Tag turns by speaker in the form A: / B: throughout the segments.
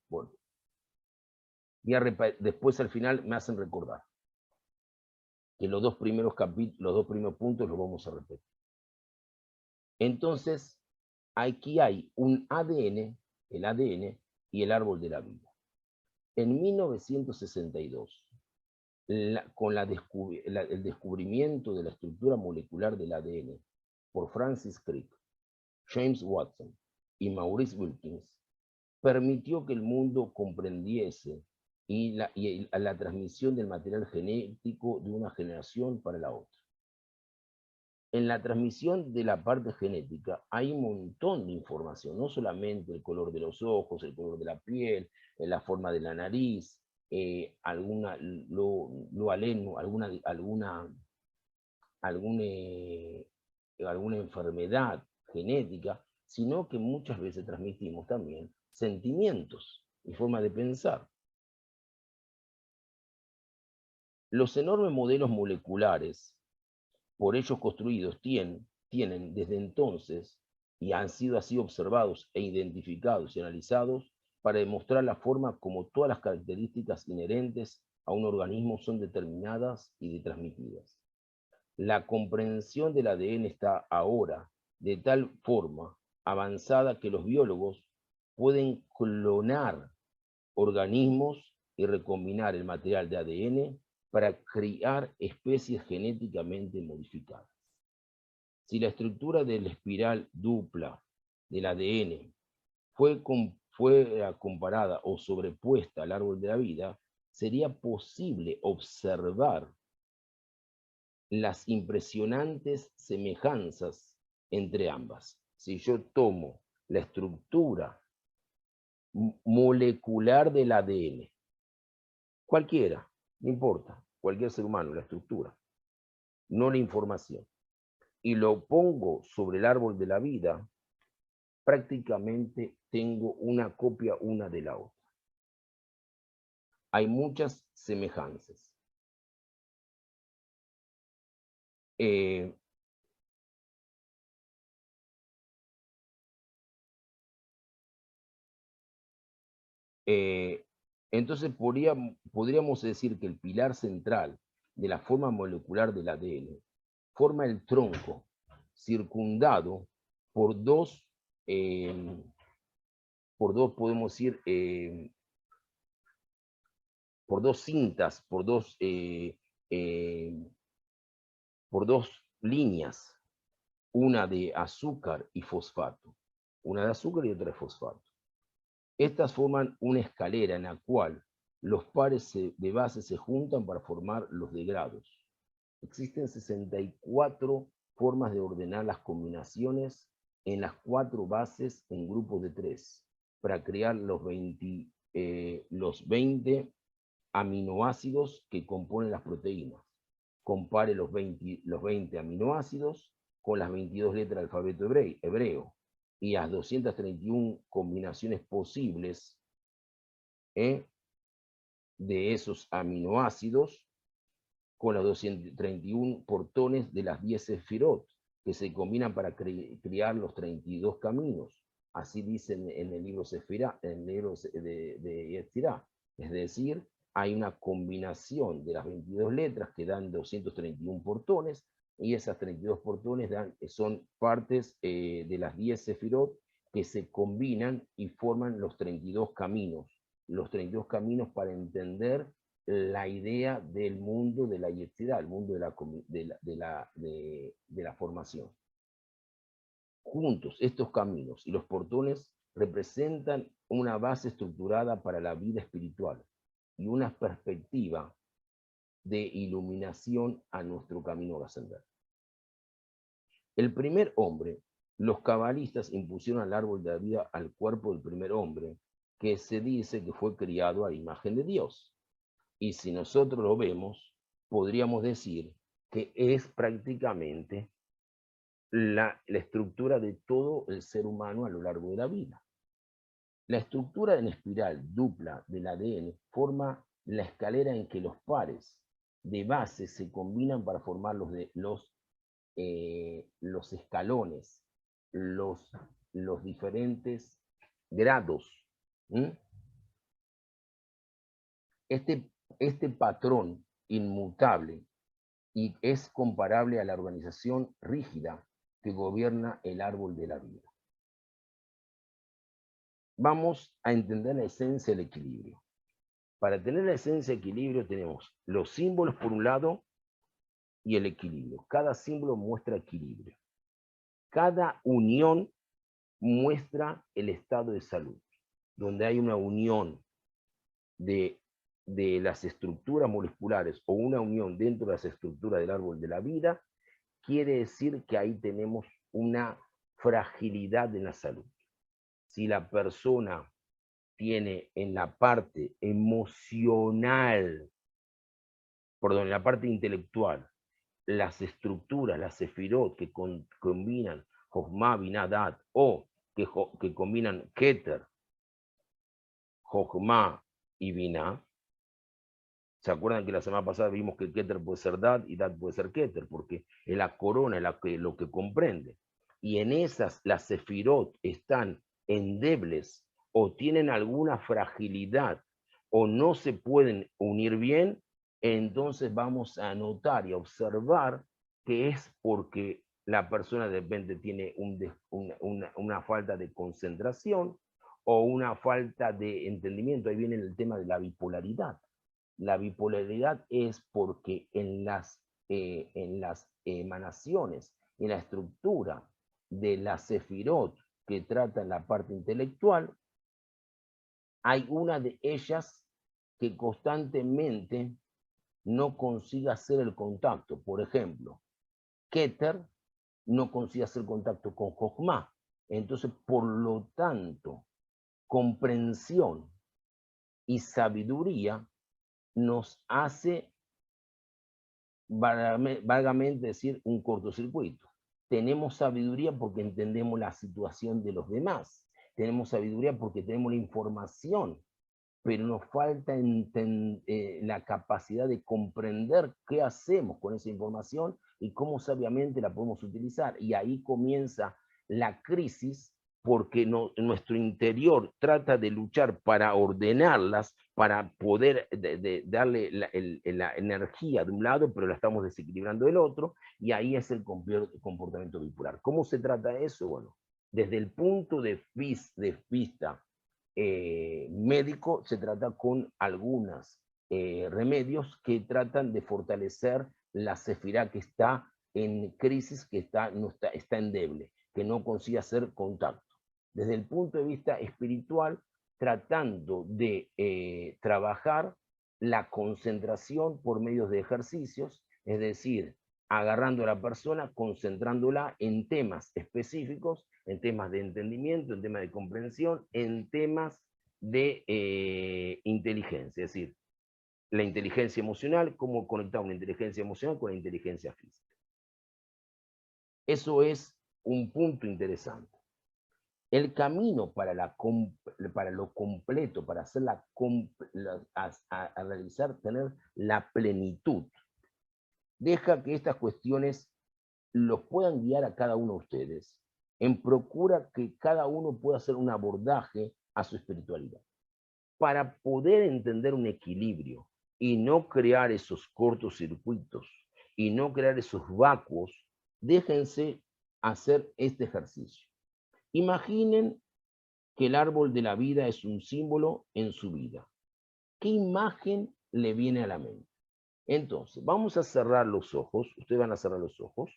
A: Bueno, después al final me hacen recordar que los dos primeros puntos los vamos a repetir. Entonces, aquí hay un ADN, el ADN y el árbol de la vida. En 1962, con el descubrimiento de la estructura molecular del ADN por Francis Crick, James Watson y Maurice Wilkins, permitió que el mundo comprendiese la transmisión del material genético de una generación para la otra. En la transmisión de la parte genética hay un montón de información, no solamente el color de los ojos, el color de la piel, la forma de la nariz, alguna enfermedad genética, sino que muchas veces transmitimos también sentimientos y forma de pensar. Los enormes modelos moleculares por ellos construidos tienen desde entonces y han sido así observados e identificados y analizados para demostrar la forma como todas las características inherentes a un organismo son determinadas y transmitidas. La comprensión del ADN está ahora de tal forma avanzada que los biólogos pueden clonar organismos y recombinar el material de ADN para crear especies genéticamente modificadas. Si la estructura de la espiral dupla del ADN fue comparada o sobrepuesta al árbol de la vida, sería posible observar las impresionantes semejanzas entre ambas. Si yo tomo la estructura molecular del ADN, cualquiera, no importa, cualquier ser humano, la estructura, no la información, y lo pongo sobre el árbol de la vida, prácticamente tengo una copia una de la otra. Hay muchas semejanzas. Entonces podríamos decir que el pilar central de la forma molecular del ADN forma el tronco circundado por dos, podemos decir, por dos cintas, por dos líneas, una de azúcar y fosfato, una de azúcar y otra de fosfato. Estas forman una escalera en la cual los pares de base se juntan para formar los degrados. Existen 64 formas de ordenar las combinaciones en las 4 bases en grupos de 3 para crear los 20 aminoácidos que componen las proteínas. Compare los 20 aminoácidos con las 22 letras del alfabeto hebreo y las 231 combinaciones posibles de esos aminoácidos con los 231 portones de las 10 sefirot que se combinan para crear los 32 caminos. Así dicen en el libro Sefirá, en el libro de Yetzirá. Es decir, hay una combinación de las 22 letras que dan 231 portones, y esas 32 portones son partes de las 10 sefirot que se combinan y forman los 32 caminos. Los 32 caminos para entender la idea del mundo de la Yetzirá, el mundo de la formación. Juntos, estos caminos y los portones representan una base estructurada para la vida espiritual y una perspectiva de iluminación a nuestro camino a ascender. El primer hombre, los cabalistas impusieron al árbol de la vida al cuerpo del primer hombre, que se dice que fue criado a imagen de Dios. Y si nosotros lo vemos, podríamos decir que es prácticamente la estructura de todo el ser humano a lo largo de la vida. La estructura en espiral dupla del ADN forma la escalera en que los pares de base se combinan para formar los escalones, los diferentes grados Este patrón inmutable y es comparable a la organización rígida que gobierna el árbol de la vida. Vamos a entender la esencia del equilibrio. Para tener la esencia de equilibrio tenemos los símbolos por un lado y el equilibrio. Cada símbolo muestra equilibrio. Cada unión muestra el estado de salud. Donde hay una unión de las estructuras moleculares o una unión dentro de las estructuras del árbol de la vida, quiere decir que ahí tenemos una fragilidad en la salud. Si la persona tiene en la parte emocional, perdón, en la parte intelectual, las estructuras, las sefirot que combinan Jochma, Binah, Dat, o que combinan Keter, Jochma y Binah. ¿Se acuerdan que la semana pasada vimos que Keter puede ser Dat y Dat puede ser Keter? Porque es la corona, lo que comprende. Y en esas, las sefirot están endebles o tienen alguna fragilidad o no se pueden unir bien, entonces vamos a notar y a observar que es porque la persona de repente tiene una falta de concentración o una falta de entendimiento. Ahí viene el tema de la bipolaridad. La bipolaridad es porque en las emanaciones, en la estructura de la sefirot que tratan la parte intelectual, hay una de ellas que constantemente no consigue hacer el contacto. Por ejemplo, Keter no consigue hacer contacto con Jochma. Entonces, por lo tanto, comprensión y sabiduría nos hace, vagamente decir, un cortocircuito. Tenemos sabiduría porque entendemos la situación de los demás. Tenemos sabiduría porque tenemos la información, pero nos falta la capacidad de comprender qué hacemos con esa información y cómo sabiamente la podemos utilizar. Y ahí comienza la crisis, porque nuestro interior trata de luchar para ordenarlas, para poder darle la energía de un lado, pero la estamos desequilibrando del otro, y ahí es el comportamiento bipolar. ¿Cómo se trata eso? Bueno, desde el punto de vista médico, se trata con algunos remedios que tratan de fortalecer la sefirá que está en crisis, que está endeble, que no consigue hacer contacto. Desde el punto de vista espiritual, tratando de trabajar la concentración por medios de ejercicios, es decir, agarrando a la persona, concentrándola en temas específicos, en temas de entendimiento, en temas de comprensión, en temas de inteligencia, es decir, la inteligencia emocional, cómo conectar una inteligencia emocional con la inteligencia física. Eso es un punto interesante. El camino para lo completo, para hacer a realizar, tener la plenitud, deja que estas cuestiones los puedan guiar a cada uno de ustedes en procura que cada uno pueda hacer un abordaje a su espiritualidad. Para poder entender un equilibrio y no crear esos cortocircuitos y no crear esos vacuos, déjense hacer este ejercicio. Imaginen que el árbol de la vida es un símbolo en su vida. ¿Qué imagen le viene a la mente? Entonces, vamos a cerrar los ojos. Ustedes van a cerrar los ojos.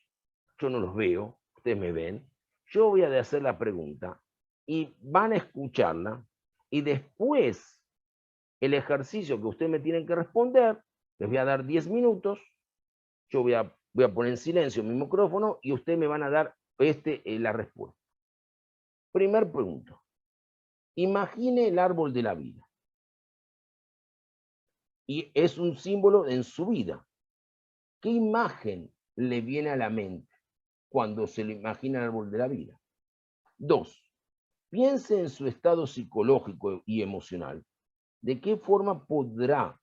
A: Yo no los veo, ustedes me ven. Yo voy a hacer la pregunta y van a escucharla, y después el ejercicio que ustedes me tienen que responder, les voy a dar 10 minutos, yo voy a poner en silencio mi micrófono y ustedes me van a dar la respuesta. Primer pregunta. Imagine el árbol de la vida. Y es un símbolo en su vida. ¿Qué imagen le viene a la mente cuando se le imagina el árbol de la vida? 2. Piense en su estado psicológico y emocional. ¿De qué forma podrá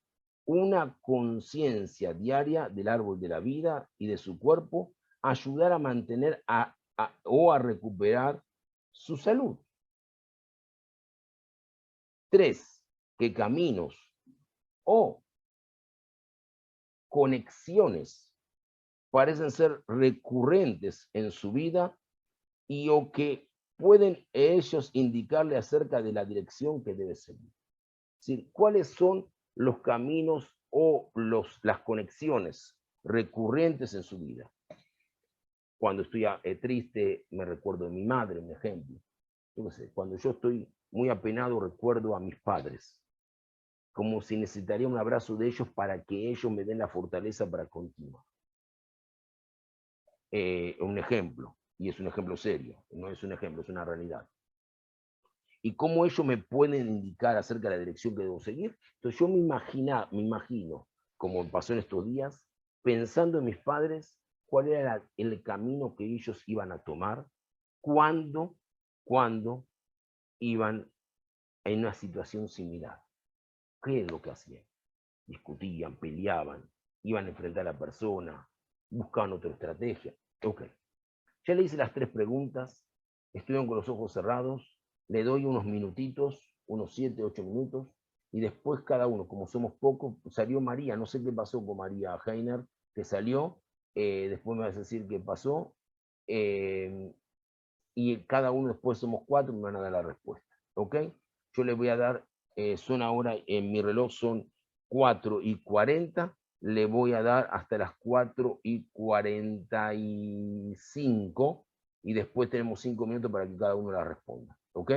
A: una conciencia diaria del árbol de la vida y de su cuerpo ayudar a mantener o a recuperar su salud? 3. ¿Qué caminos o conexiones parecen ser recurrentes en su vida y o que pueden ellos indicarle acerca de la dirección que debe seguir. Es decir, cuáles son los caminos o las conexiones recurrentes en su vida. Cuando estoy triste, me recuerdo de mi madre, un ejemplo. Yo qué sé, cuando yo estoy muy apenado, recuerdo a mis padres, como si necesitaría un abrazo de ellos para que ellos me den la fortaleza para continuar. Un ejemplo, y es un ejemplo serio, no es un ejemplo, es una realidad. Y cómo ellos me pueden indicar acerca de la dirección que debo seguir. Entonces yo me imagino, como pasó en estos días, pensando en mis padres, cuál era el camino que ellos iban a tomar cuando iban en una situación similar. ¿Qué es lo que hacían? Discutían, peleaban, iban a enfrentar a la persona, buscaban otra estrategia. Ok. Ya le hice las 3 preguntas, estuvieron con los ojos cerrados, le doy unos minutitos, unos 7, 8 minutos, y después cada uno, como somos pocos, salió María, no sé qué pasó con María Heiner, que salió, después me vas a decir qué pasó, y cada uno después somos 4 y me van a dar la respuesta, ¿ok? Yo les voy a dar, son ahora, en mi reloj son 4:40, le voy a dar hasta las 4:45 y después tenemos 5 minutos para que cada uno la responda, ¿ok?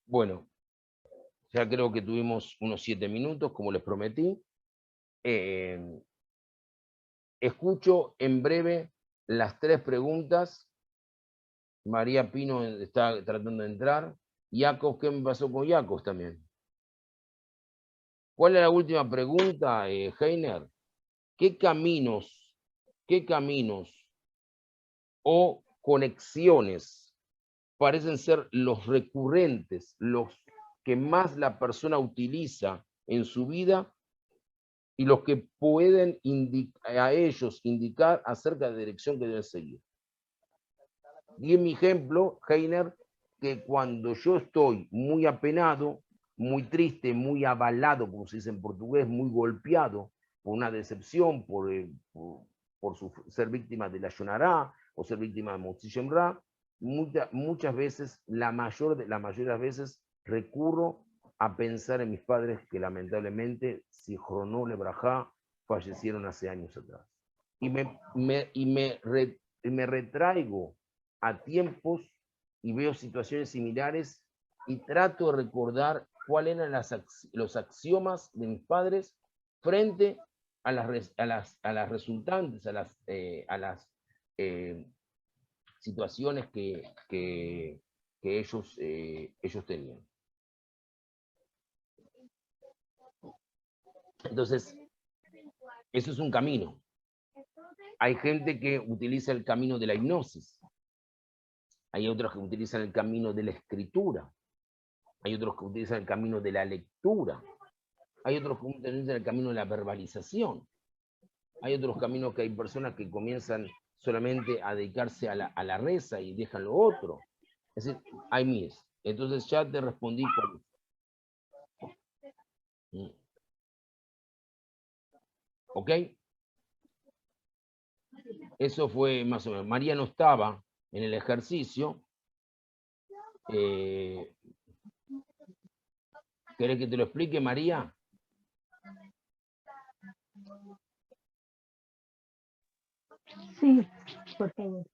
A: Bueno, ya creo que tuvimos unos 7 minutos, como les prometí. Escucho en breve las 3 preguntas. María Pino está tratando de entrar. Jacob, ¿qué me pasó con Jacob también? ¿Cuál es la última pregunta, Heiner? ¿Qué caminos o conexiones parecen ser los recurrentes, los que más la persona utiliza en su vida y los que pueden a ellos indicar acerca de la dirección que deben seguir? Y en mi ejemplo, Heiner, que cuando yo estoy muy apenado, muy triste, muy avalado, como se dice en portugués, muy golpeado por una decepción, ser víctima de la Yonará o ser víctima de Motzishem Ra, muchas veces, la mayoría de las veces, recurro a pensar en mis padres que lamentablemente, si Jronó Lebrajá, fallecieron hace años atrás. Y me retraigo a tiempos y veo situaciones similares y trato de recordar cuáles eran los axiomas de mis padres frente a las resultantes, a las situaciones que ellos tenían. Entonces, eso es un camino. Hay gente que utiliza el camino de la hipnosis. Hay otros que utilizan el camino de la escritura. Hay otros que utilizan el camino de la lectura. Hay otros que utilizan el camino de la verbalización. Hay otros caminos que hay personas que comienzan solamente a dedicarse a la reza y dejan lo otro. Es decir, hay miles. Entonces ya te respondí con... ¿Ok? Eso fue más o menos. María no estaba en el ejercicio. ¿Querés que te lo explique, María?
B: Sí, por favor.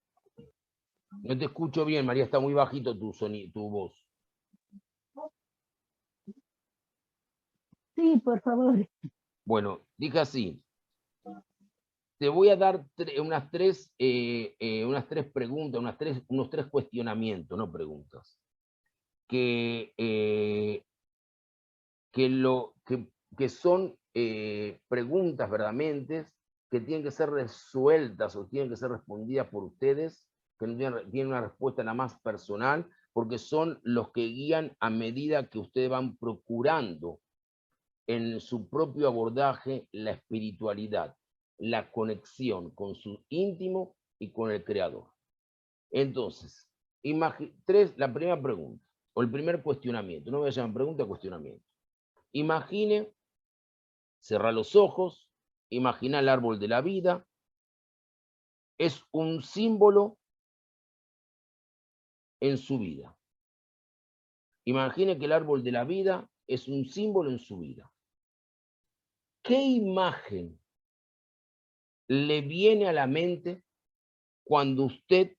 A: No te escucho bien, María, está muy bajito tu voz.
B: Sí, por favor.
A: Bueno, dije así. Te voy a dar unas tres preguntas, unos tres cuestionamientos, no preguntas, que son preguntas verdaderamente que tienen que ser resueltas o tienen que ser respondidas por ustedes, que no tienen una respuesta nada más personal, porque son los que guían a medida que ustedes van procurando en su propio abordaje la espiritualidad, la conexión con su íntimo y con el Creador. Entonces, la primera pregunta, o el primer cuestionamiento, no voy a llamar pregunta, cuestionamiento. Imagine, cerrar los ojos, imagina el árbol de la vida, es un símbolo en su vida. Imagine que el árbol de la vida es un símbolo en su vida. ¿Qué imagen le viene a la mente cuando usted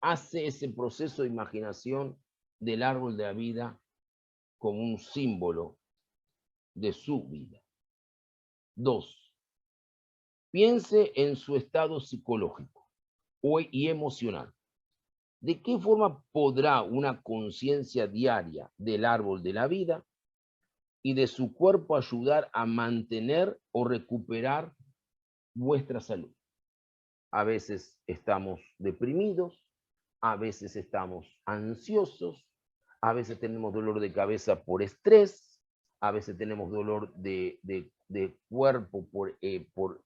A: hace ese proceso de imaginación del árbol de la vida como un símbolo de su vida? 2. Piense en su estado psicológico y emocional. ¿De qué forma podrá una conciencia diaria del árbol de la vida y de su cuerpo ayudar a mantener o recuperar vuestra salud? A veces estamos deprimidos, a veces estamos ansiosos, a veces tenemos dolor de cabeza por estrés, a veces tenemos dolor de cuerpo por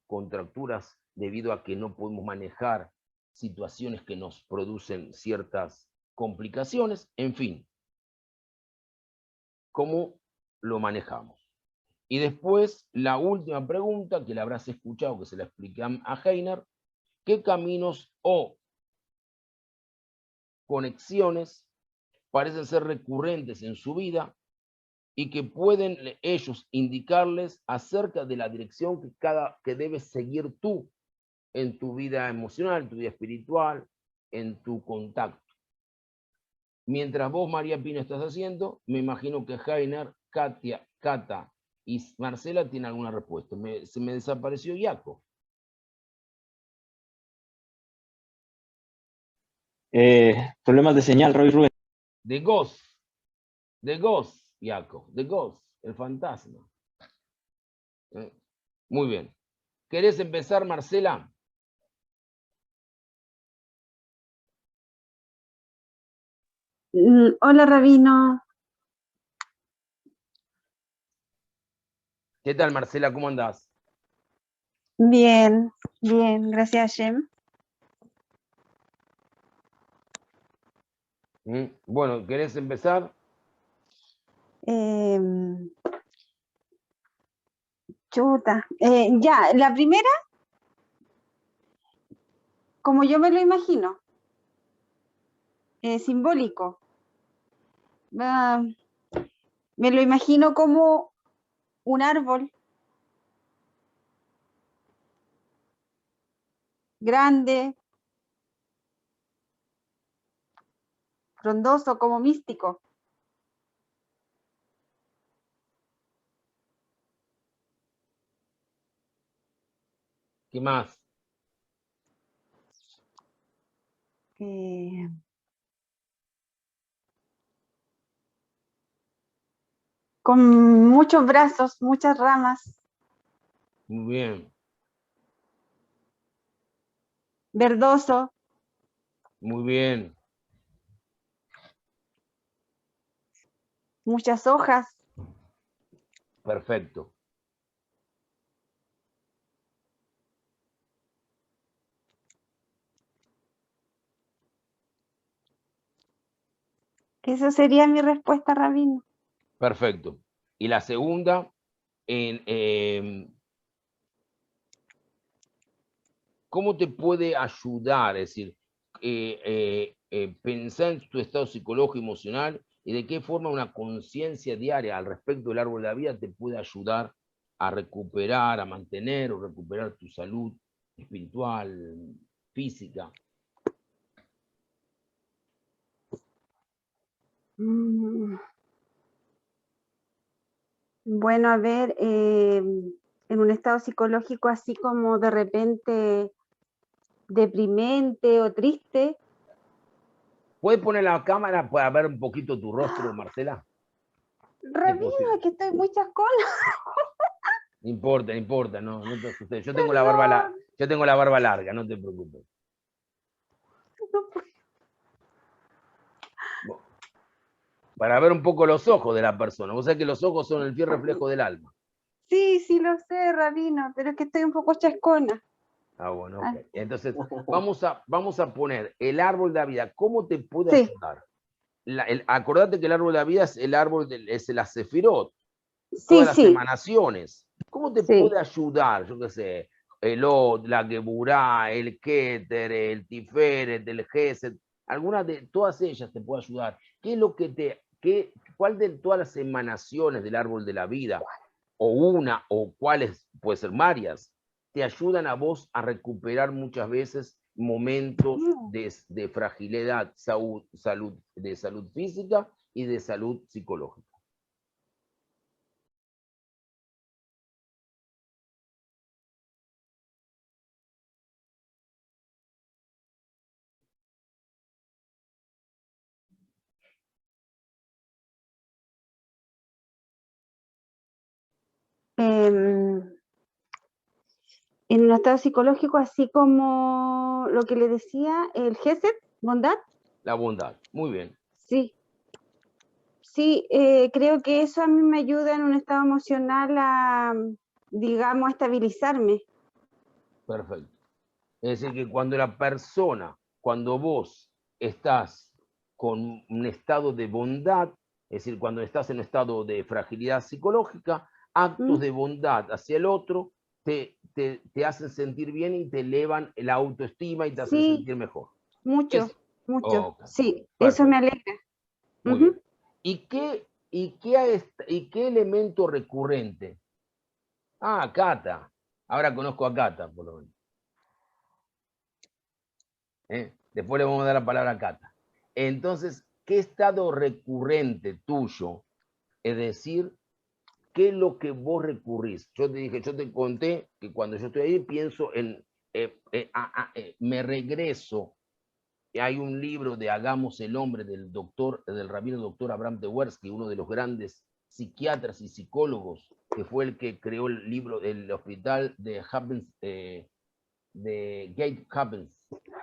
A: contracturas debido a que no podemos manejar situaciones que nos producen ciertas complicaciones, en fin. ¿Cómo lo manejamos? Y después, la última pregunta, que la habrás escuchado, que se la expliqué a Heiner, ¿qué caminos o conexiones parecen ser recurrentes en su vida y que pueden ellos indicarles acerca de la dirección que debes seguir tú en tu vida emocional, en tu vida espiritual, en tu contacto? Mientras vos, María Pino, estás haciendo, me imagino que Jainer, Katia, Cata y Marcela tienen alguna respuesta. Se me desapareció Iaco.
C: Problemas de señal, Roy Rubén.
A: The Ghost, Iaco, The Ghost, el fantasma. Muy bien. ¿Querés empezar, Marcela?
D: Hola, Rabino.
A: ¿Qué tal, Marcela? ¿Cómo andás?
D: Bien, bien, gracias, Shem.
A: Bueno, ¿querés empezar?
D: Chuta. Ya, la primera, como yo me lo imagino, simbólico. Me lo imagino como un árbol grande, frondoso, como místico.
A: ¿Qué más?
D: Con muchos brazos, muchas ramas,
A: Muy bien,
D: verdoso,
A: muy bien.
D: muchas hojas.
A: Perfecto.
D: Esa sería mi respuesta, Rabino.
A: Perfecto. Y la segunda, ¿cómo te puede ayudar? Es decir, pensar en tu estado psicológico y emocional y de qué forma una conciencia diaria al respecto del árbol de la vida te puede ayudar a recuperar, a mantener o recuperar tu salud espiritual, física.
D: Bueno, a ver, en un estado psicológico así como de repente deprimente o triste.
A: ¿Puedes poner la cámara para ver un poquito tu rostro, Marcela?
D: Rabino, que estoy muy chascona.
A: No importa, no importa, no te asustes. Yo tengo
D: Perdón.
A: yo tengo la barba larga, no te preocupes. Para ver un poco los ojos de la persona. Vos sabés que los ojos son el fiel reflejo del alma.
D: Sí, sí lo sé, Rabino, pero es que estoy un poco chascona.
A: Ah, bueno, ok. Entonces, vamos a poner el árbol de la vida. ¿Cómo te puede
D: Sí.
A: ayudar? Acordate que el árbol de la vida es el árbol, es la Sefirot,
D: Sí,
A: todas las
D: sí,
A: emanaciones. ¿Cómo te
D: sí.
A: puede ayudar? Yo qué sé, el Od, la Geburá, el Keter, el Tiferet, el Gesed, alguna de todas ellas te puede ayudar. ¿Qué es lo que cuál de todas las emanaciones del árbol de la vida, o una, o cuáles, puede ser varias, te ayudan a vos a recuperar muchas veces momentos de fragilidad, de salud física y de salud psicológica?
D: En un estado psicológico así como lo que le decía, el Gesed, bondad.
A: La bondad, muy bien.
D: Sí. Sí, creo que eso a mí me ayuda en un estado emocional a, digamos, a estabilizarme.
A: Perfecto. Es decir, que cuando vos estás con un estado de bondad, es decir, cuando estás en un estado de fragilidad psicológica, actos de bondad hacia el otro te hacen sentir bien y te elevan la autoestima y te hacen
D: Sí,
A: sentir mejor.
D: mucho, mucho.
A: Okay.
D: Sí, eso me
A: Perfecto.
D: alegra.
A: Muy bien. ¿Y qué elemento recurrente? Ah, Cata. Ahora conozco a Cata, por lo menos. Después le vamos a dar la palabra a Cata. Entonces, ¿qué estado recurrente tuyo? Es decir, ¿qué es lo que vos recurrís? Yo te dije, yo te conté que cuando yo estoy ahí pienso en, me regreso. Hay un libro de Hagamos el Hombre del rabino doctor Abraham Tversky, uno de los grandes psiquiatras y psicólogos, que fue el que creó el libro del hospital de Gate Happens,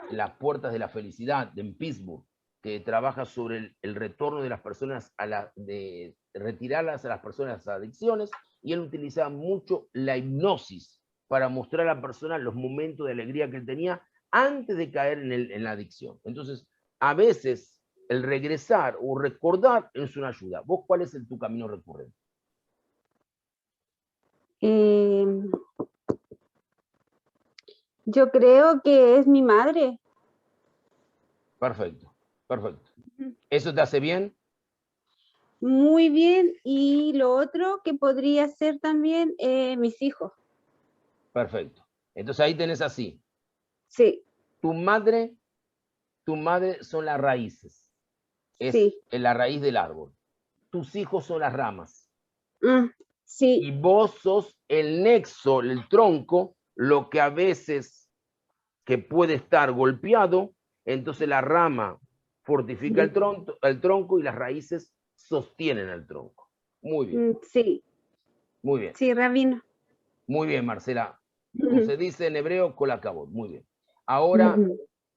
A: Las Puertas de la Felicidad, en Pittsburgh, que trabaja sobre el retorno de las personas de retirarlas a las personas de las adicciones, y él utilizaba mucho la hipnosis para mostrar a la persona los momentos de alegría que él tenía antes de caer en la adicción. Entonces, a veces el regresar o recordar es una ayuda. ¿Vos cuál es tu camino recurrente?
D: Yo creo que es mi madre.
A: Perfecto, perfecto. ¿Eso te hace bien?
D: Muy bien. Y lo otro que podría ser también mis hijos.
A: Perfecto. Entonces ahí tenés así.
D: Sí.
A: Tu madre son las raíces. Es
D: Sí.
A: la raíz del árbol. Tus hijos son las ramas.
D: Sí.
A: Y vos sos el nexo, el tronco, lo que a veces que puede estar golpeado, entonces la rama fortifica el tronco y las raíces sostienen el tronco. Muy bien.
D: Sí.
A: Muy bien.
D: Sí, rabino.
A: Muy bien, Marcela. Como se dice en hebreo, colacabot. Muy bien. Ahora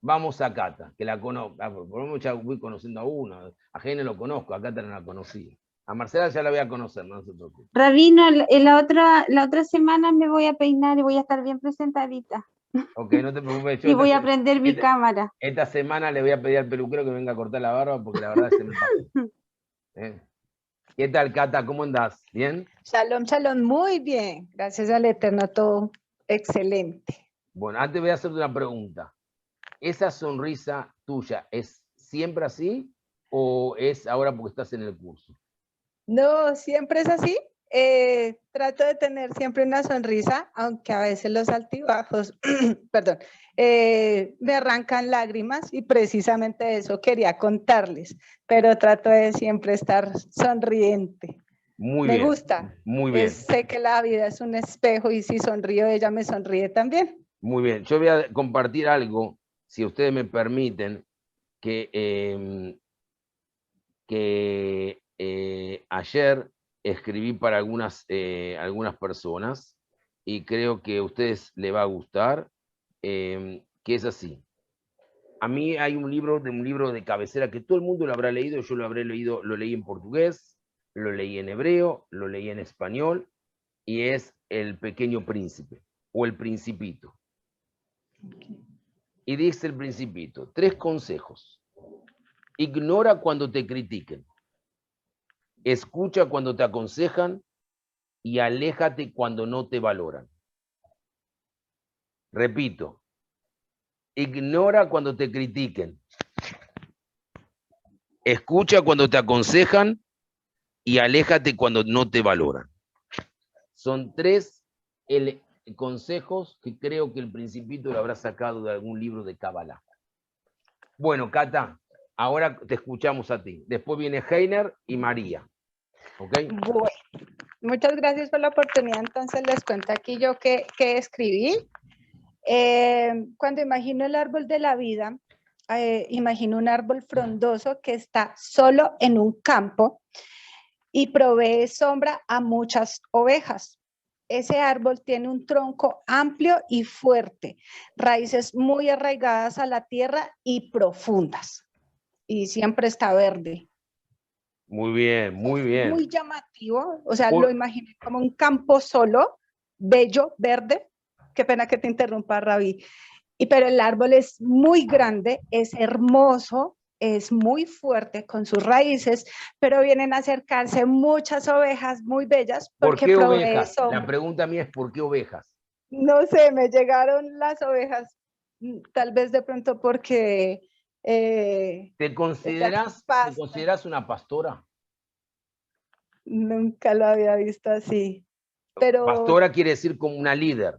A: vamos a Cata, que la conozco. Por lo menos ya voy conociendo a una. A Gene lo conozco, a Cata no la conocía. A Marcela ya la voy a conocer, no se preocupe.
D: Rabino, la otra semana me voy a peinar y voy a estar bien presentadita.
A: Ok, no te preocupes.
D: Y voy a prender mi cámara.
A: Esta semana le voy a pedir al peluquero que venga a cortar la barba porque la verdad se me pasó. ¿Qué tal, Cata? ¿Cómo andás? ¿Bien?
E: Shalom, shalom, muy bien. Gracias al Eterno, todo excelente.
A: Bueno, antes voy a hacerte una pregunta. ¿Esa sonrisa tuya es siempre así o es ahora porque estás en el curso?
E: No, siempre es así. Trato de tener siempre una sonrisa, aunque a veces los altibajos, perdón, me arrancan lágrimas y precisamente eso quería contarles, pero trato de siempre estar sonriente.
A: Muy bien.
E: Me gusta.
A: Muy bien.
E: Sé que la vida es un espejo y si sonrío, ella me sonríe también.
A: Muy bien. Yo voy a compartir algo, si ustedes me permiten, que ayer escribí para algunas personas y creo que a ustedes les va a gustar, que es así. A mí hay un libro de cabecera que todo el mundo lo habrá leído, yo lo habré leído, lo leí en portugués, lo leí en hebreo, lo leí en español, y es El Pequeño Príncipe, o El Principito. Y dice El Principito, 3 consejos. Ignora cuando te critiquen. Escucha cuando te aconsejan y aléjate cuando no te valoran. Repito, ignora cuando te critiquen. Escucha cuando te aconsejan y aléjate cuando no te valoran. Son 3 consejos que creo que el Principito lo habrá sacado de algún libro de Kabbalah. Bueno, Cata, ahora te escuchamos a ti. Después viene Heiner y María. ¿Ok?
E: Bueno, muchas gracias por la oportunidad. Entonces les cuento aquí yo qué escribí. Cuando imagino el árbol de la vida, imagino un árbol frondoso que está solo en un campo y provee sombra a muchas ovejas. Ese árbol tiene un tronco amplio y fuerte, raíces muy arraigadas a la tierra y profundas, y siempre está verde.
A: Muy bien, muy bien.
E: Muy llamativo, o sea, lo imaginé como un campo solo, bello, verde. Qué pena que te interrumpa, Rabí. Pero el árbol es muy grande, es hermoso, es muy fuerte con sus raíces, pero vienen a acercarse muchas ovejas muy bellas porque
A: ¿Por qué
E: provee
A: ovejas?
E: sombra.
A: La pregunta mía es ¿por qué ovejas?
E: No sé, me llegaron las ovejas, tal vez de pronto porque...
A: ¿Te consideras una pastora?
E: Nunca lo había visto así. Pero...
A: Pastora quiere decir como una líder.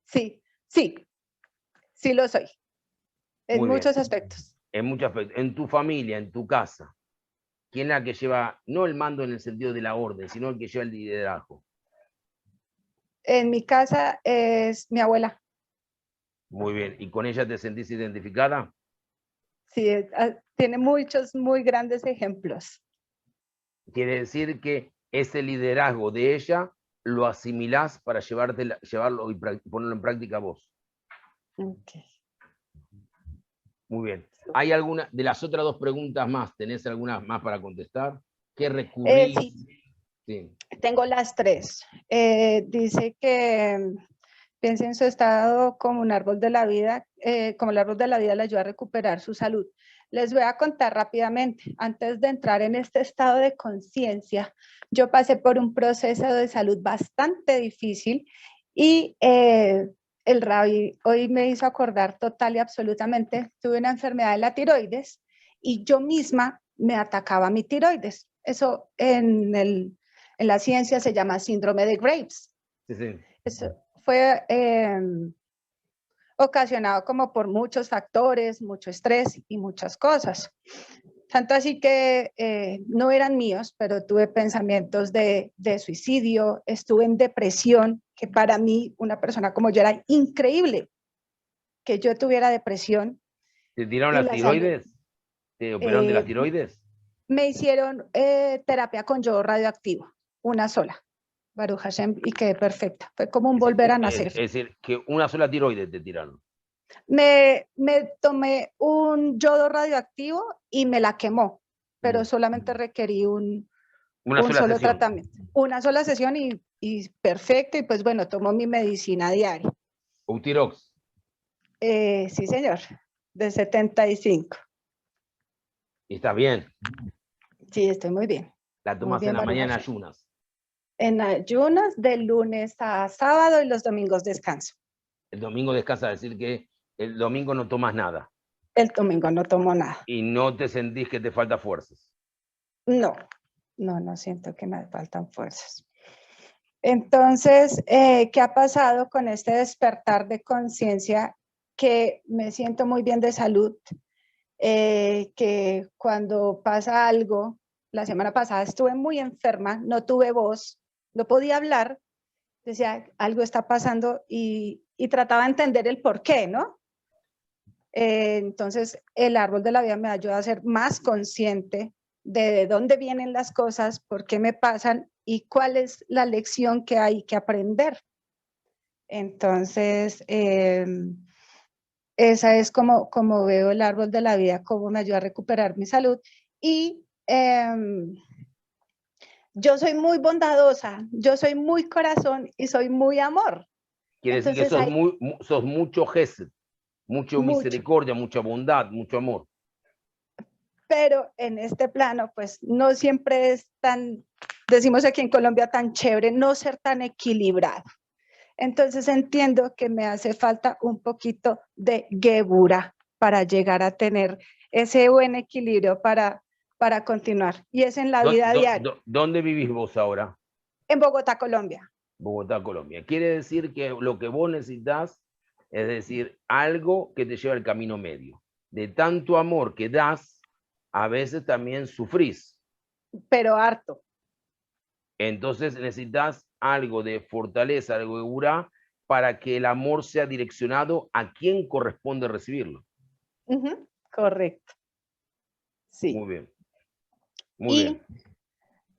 E: Sí, sí, sí lo soy. En
A: Muy
E: muchos
A: bien.
E: aspectos.
A: En muchos aspectos. En tu familia, en tu casa, ¿quién es la que lleva, no el mando en el sentido de la orden, sino el que lleva el liderazgo?
E: En mi casa es mi abuela.
A: Muy bien. ¿Y con ella te sentís identificada?
E: Sí, tiene muchos muy grandes ejemplos.
A: Quiere decir que ese liderazgo de ella lo asimilás para llevarlo y ponerlo en práctica vos.
E: Okay.
A: Muy bien. ¿Hay alguna de las otras dos preguntas más? ¿Tenés alguna más para contestar? ¿Qué recurrís?
E: Sí,
A: Sí.
E: tengo las tres. Dice que piense en su estado como un árbol de la vida, como el árbol de la vida le ayuda a recuperar su salud. Les voy a contar rápidamente. Antes de entrar en este estado de conciencia, yo pasé por un proceso de salud bastante difícil y el Rabbi hoy me hizo acordar total y absolutamente. Tuve una enfermedad de la tiroides y yo misma me atacaba mi tiroides. Eso en la ciencia se llama síndrome de Graves.
A: Sí, sí.
E: Eso fue ocasionado como por muchos factores, mucho estrés y muchas cosas. Tanto así que no eran míos, pero tuve pensamientos de suicidio, estuve en depresión, que para mí, una persona como yo, era increíble que yo tuviera depresión.
A: ¿Te tiraron
E: Y
A: las
E: la salud,
A: tiroides? ¿Te operaron de las tiroides?
E: me hicieron terapia con yodo radioactivo, una sola, Baruch Hashem, y quedé perfecta. Fue como un volver a nacer.
A: Es decir, que una sola tiroide te tiraron.
E: Me tomé un yodo radioactivo y me la quemó, pero solamente requerí un
A: Sola
E: solo
A: sesión.
E: tratamiento, una sola sesión y perfecto, y pues bueno, tomo mi medicina diaria.
A: Eutirox.
E: Sí, señor, de 75.
A: Y estás bien.
E: Sí, estoy muy bien.
A: La
E: Muy
A: tomás
E: bien,
A: en la
E: Baruch
A: mañana,
E: Hashem.
A: ayunas.
E: En ayunas de lunes a sábado y los domingos descanso.
A: El domingo descansa, decir que el domingo no tomas nada.
E: El domingo no tomo nada.
A: Y no te sentís que te falta fuerzas.
E: No, no siento que me faltan fuerzas. Entonces, ¿qué ha pasado con este despertar de conciencia? Que me siento muy bien de salud, que cuando pasa algo, la semana pasada estuve muy enferma, no tuve voz, no podía hablar, decía, algo está pasando y trataba de entender el por qué, ¿no? Entonces, el árbol de la vida me ayuda a ser más consciente de dónde vienen las cosas, por qué me pasan y cuál es la lección que hay que aprender. Entonces, esa es como veo el árbol de la vida, cómo me ayuda a recuperar mi salud. Y yo soy muy bondadosa, yo soy muy corazón y soy muy amor.
A: Quiere decir que
E: Entonces
A: sos mucho gesed, mucho
E: mucho.
A: misericordia, mucha bondad, mucho amor.
E: Pero en este plano, pues no siempre es tan, decimos aquí en Colombia, tan chévere, no ser tan equilibrado. Entonces entiendo que me hace falta un poquito de gebura para llegar a tener ese buen equilibrio para continuar. Y es en la vida diaria.
A: ¿Dónde vivís vos ahora?
E: En Bogotá, Colombia.
A: Bogotá, Colombia. Quiere decir que lo que vos necesitas es decir, algo que te lleva al camino medio. De tanto amor que das, a veces también sufrís.
E: Pero harto.
A: Entonces necesitas algo de fortaleza, algo de gurá, para que el amor sea direccionado a quien corresponde recibirlo.
E: Correcto. Sí.
A: Muy bien. Muy bien.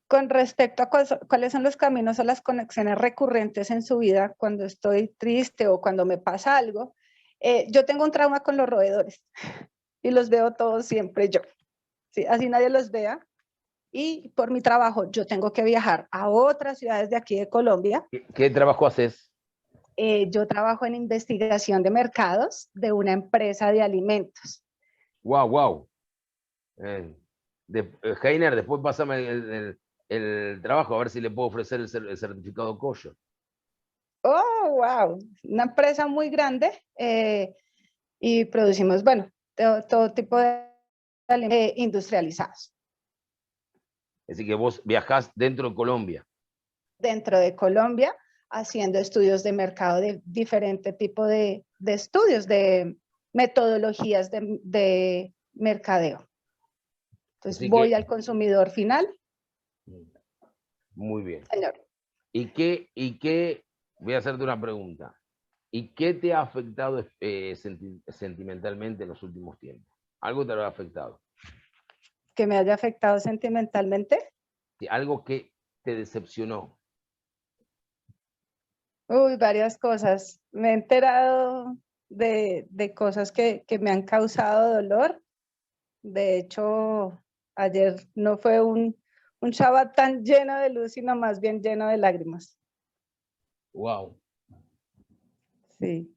E: Con respecto a cuáles son los caminos o las conexiones recurrentes en su vida cuando estoy triste o cuando me pasa algo, yo tengo un trauma con los roedores y los veo todos siempre yo. ¿Sí? Así nadie los vea. Y por mi trabajo yo tengo que viajar a otras ciudades de aquí de Colombia.
A: ¿Qué trabajo haces?
E: Yo trabajo en investigación de mercados de una empresa de alimentos.
A: Wow. Heiner, después pásame el trabajo, a ver si le puedo ofrecer el certificado kosher.
E: Oh, wow. Una empresa muy grande y producimos, bueno, todo tipo de alimentos industrializados.
A: Así que vos viajás dentro de Colombia.
E: Dentro de Colombia, haciendo estudios de mercado de diferente tipo de estudios, de metodologías de mercadeo. Entonces
A: Así
E: voy
A: que-
E: al consumidor final.
A: Muy bien.
E: Señor.
A: ¿Y qué? Voy a hacerte una pregunta. ¿Y qué te ha afectado sentimentalmente en los últimos tiempos? ¿Algo te lo ha afectado?
E: Que me haya afectado sentimentalmente.
A: Sí, algo que te decepcionó.
E: Uy, varias cosas. Me he enterado de cosas que me han causado dolor. De hecho, ayer no fue un Shabbat tan lleno de luz, sino más bien lleno de lágrimas.
A: Wow.
E: Sí.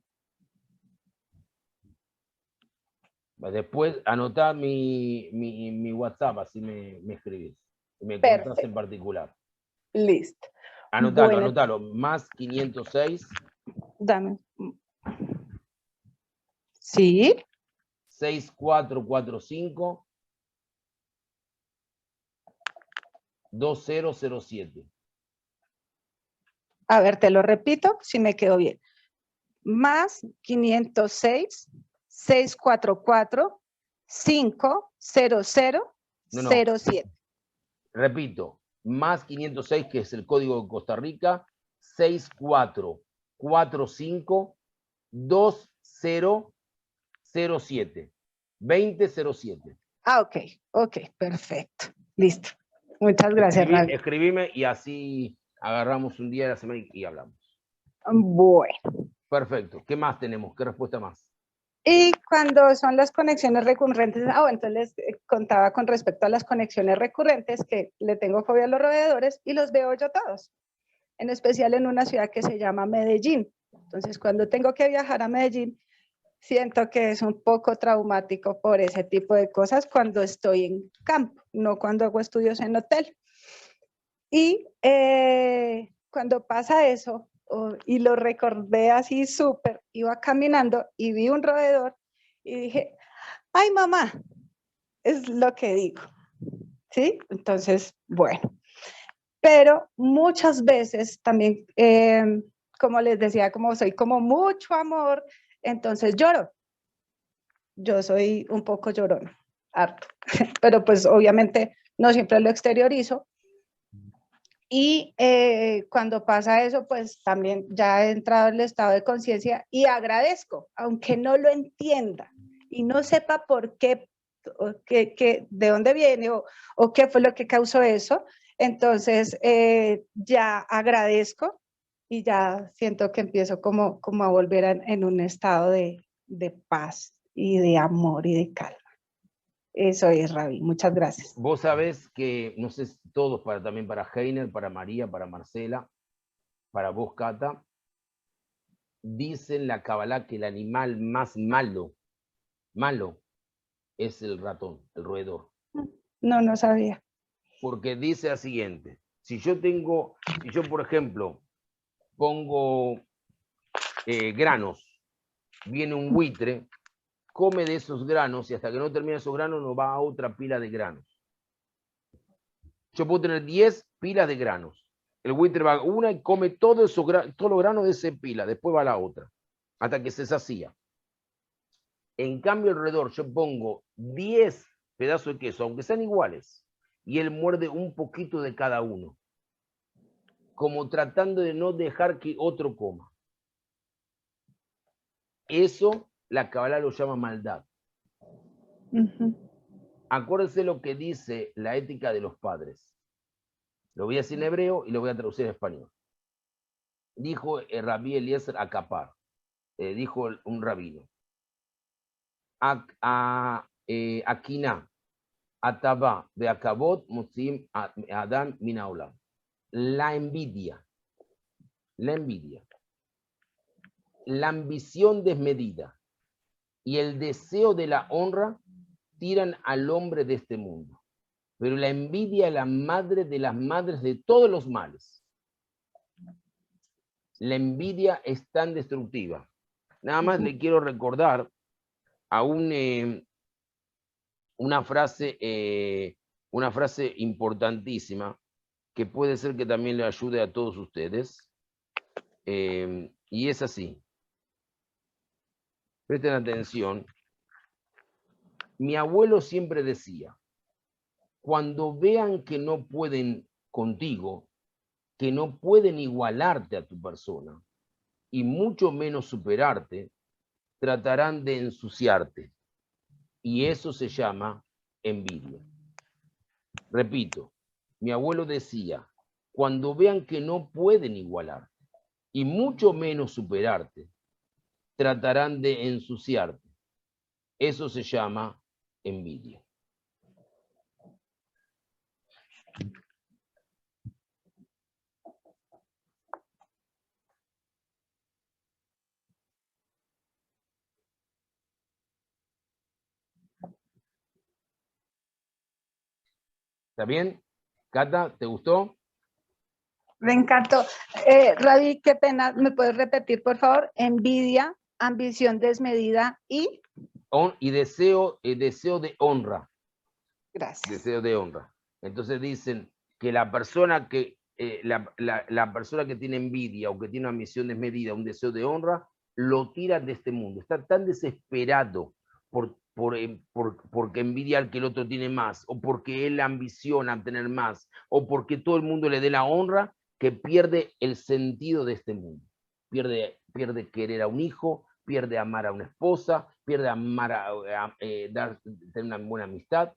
A: Después anotá mi WhatsApp, así me escribís. Y me contás
E: Perfecto.
A: en particular.
E: Listo.
A: Anotalo,
E: Bueno,
A: anotalo. Más 506
E: dame. Sí.
A: 6445 2007.
E: A ver, te lo repito, si me quedó bien. Más 506 644 500
A: No, no.
E: 07.
A: Repito, más 506, que es el código de Costa Rica, 6445 2007. 2007.
E: Ah, ok, perfecto. Listo. Muchas gracias, Ravi.
A: Escribime y así agarramos un día de la semana y hablamos.
E: Bueno.
A: Perfecto. ¿Qué más tenemos? ¿Qué respuesta más?
E: Y cuando son las conexiones recurrentes, bueno, entonces les contaba con respecto a las conexiones recurrentes que le tengo fobia a los roedores y los veo yo todos, en especial en una ciudad que se llama Medellín. Entonces, cuando tengo que viajar a Medellín, siento que es un poco traumático por ese tipo de cosas cuando estoy en campo, no cuando hago estudios en hotel. Y cuando pasa eso, y lo recordé así súper, iba caminando y vi un roedor y dije, ay mamá, es lo que digo, ¿sí? Entonces, bueno, pero muchas veces también, como les decía, como soy como mucho amor, entonces lloro. Yo soy un poco llorón, harto, pero pues obviamente no siempre lo exteriorizo. Y cuando pasa eso, pues también ya he entrado en el estado de conciencia y agradezco, aunque no lo entienda y no sepa por qué, de dónde viene o qué fue lo que causó eso. Entonces ya agradezco y ya siento que empiezo como a volver en un estado de paz y de amor y de calma. Eso es, Ravi. Muchas gracias.
A: Vos sabés que, no sé, todos, también para Heiner, para María, para Marcela, para vos, Cata, dicen la Kabbalah que el animal más malo es el ratón, el roedor.
E: No sabía.
A: Porque dice lo siguiente, si yo, por ejemplo, pongo granos, viene un buitre, come de esos granos y hasta que no termine esos granos no va a otra pila de granos. Yo puedo tener 10 pilas de granos. El buitre va a una y come todos los granos de esa pila, después va a la otra, hasta que se sacía. En cambio, alrededor yo pongo 10 pedazos de queso, aunque sean iguales, y él muerde un poquito de cada uno, como tratando de no dejar que otro coma. Eso la Kabbalah lo llama maldad. Acuérdense lo que dice la ética de los padres. Lo voy a decir en hebreo y lo voy a traducir en español. Dijo Rabí Eliezer Akapar, dijo un rabino. Akina, Ataba, de Akabot, Musim, Adam, Minaula. La envidia, la ambición desmedida y el deseo de la honra tiran al hombre de este mundo. Pero la envidia es la madre de las madres de todos los males. La envidia es tan destructiva. Nada más le quiero recordar a una frase importantísima que puede ser que también le ayude a todos ustedes. Y es así. Presten atención. Mi abuelo siempre decía, cuando vean que no pueden contigo, que no pueden igualarte a tu persona, y mucho menos superarte, tratarán de ensuciarte. Y eso se llama envidia. Repito, mi abuelo decía, cuando vean que no pueden igualarte, y mucho menos superarte, tratarán de ensuciarte. Eso se llama envidia. ¿Está bien? Cata, ¿te gustó?
E: Me encantó. Ravi, qué pena, ¿me puedes repetir, por favor? Envidia, ambición desmedida y...
A: Y deseo de honra.
E: Gracias.
A: Deseo de honra. Entonces dicen que la persona que, la persona que tiene envidia o que tiene una ambición desmedida, un deseo de honra, lo tira de este mundo. Está tan desesperado porque envidia al que el otro tiene más, o porque él ambiciona tener más, o porque todo el mundo le dé la honra, que pierde el sentido de este mundo. Pierde querer a un hijo, pierde amar a una esposa, pierde amar tener una buena amistad.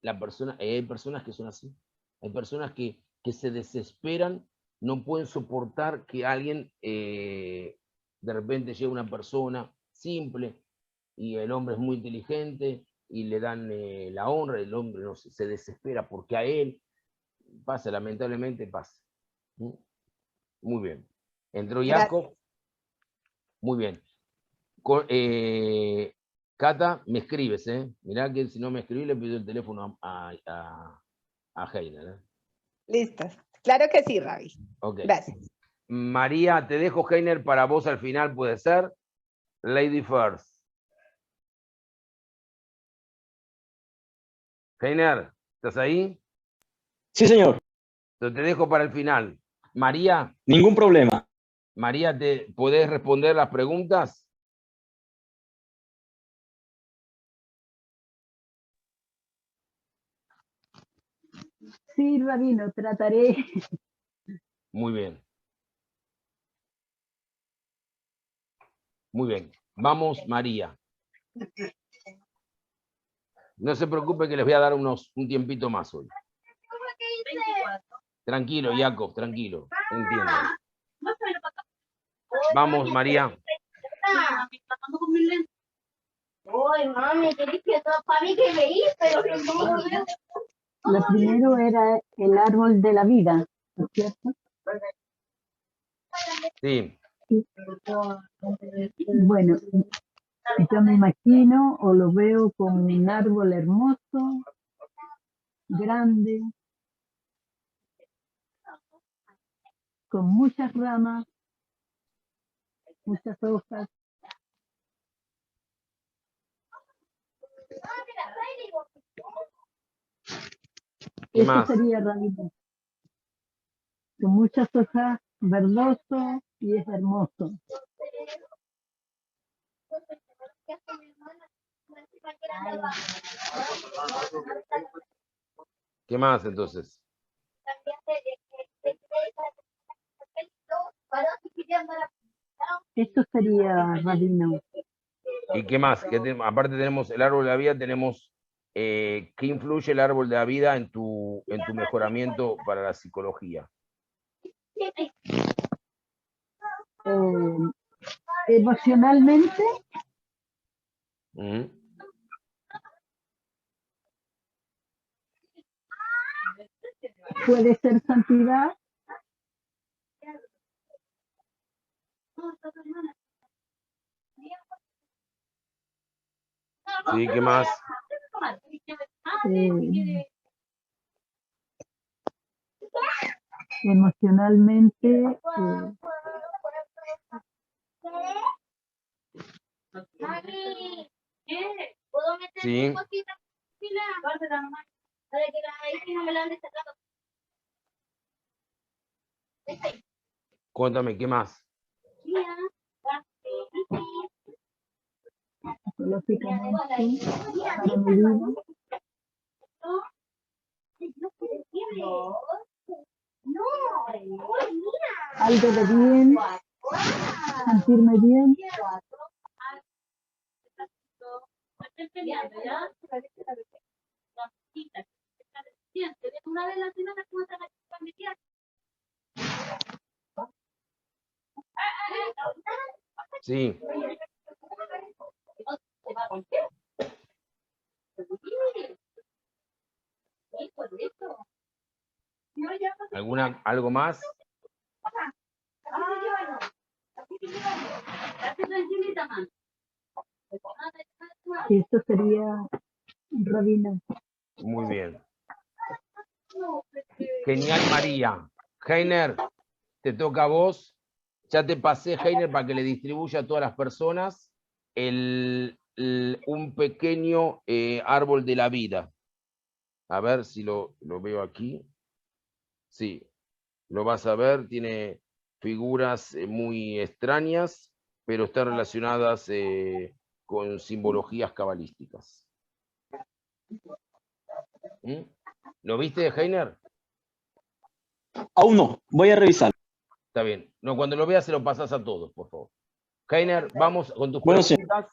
A: Hay personas que son así. Hay personas que se desesperan, no pueden soportar que alguien, de repente llegue una persona simple y el hombre es muy inteligente y le dan la honra, el hombre no se desespera porque a él pasa, lamentablemente pasa. ¿Mm? Muy bien. Entró Jacob. Muy bien. Cata, me escribes, ¿eh? Mirá que si no me escribís le pido el teléfono a Heiner. ¿eh?
E: Listas. Claro que sí, Ravi.
A: Okay.
E: Gracias.
A: María, te dejo Heiner para vos al final, puede ser. Lady first. Heiner, ¿estás ahí?
C: Sí, señor.
A: Te dejo para el final. María.
C: Ningún problema.
A: María, ¿podés responder las preguntas?
B: Sí, Rabino, trataré.
A: Muy bien. Muy bien. Vamos, María. No se preocupe que les voy a dar un tiempito más hoy. Tranquilo, Jacob, tranquilo. Entiendo. Vamos, María.
B: Lo primero era el árbol de la vida, ¿no es cierto?
A: Sí.
B: Bueno, yo me imagino o lo veo como un árbol hermoso, grande, con muchas ramas, muchas hojas.
A: ¿Qué
B: Eso
A: más?
B: sería Rabino. Con muchas hojas, verdoso y es hermoso.
A: ¿Qué más entonces?
B: Esto sería Rabino.
A: ¿Y qué más? Aparte tenemos el árbol de la vida, tenemos ¿qué influye el árbol de la vida en tu mejoramiento para la psicología?
B: Emocionalmente, puede ser santidad.
A: Sí, ¿qué más?
B: Emocionalmente,
A: Sí. Cuéntame, ¿qué más?
B: psicológicamente para mi vida. Algo de bien, sentirme bien.
A: Sí. ¿Algo más?
B: Y esto sería Rabina.
A: Muy bien. Genial, María. Heiner, te toca a vos. Ya te pasé, Heiner, para que le distribuya a todas las personas un pequeño árbol de la vida. A ver si lo veo aquí. Sí, lo vas a ver. Tiene figuras muy extrañas, pero están relacionadas con simbologías cabalísticas. ¿Mm? ¿Lo viste, Heiner?
C: Aún no, voy a revisar.
A: Está bien. No, cuando lo veas se lo pasas a todos, por favor. Heiner, vamos con tus
C: Bueno,
A: preguntas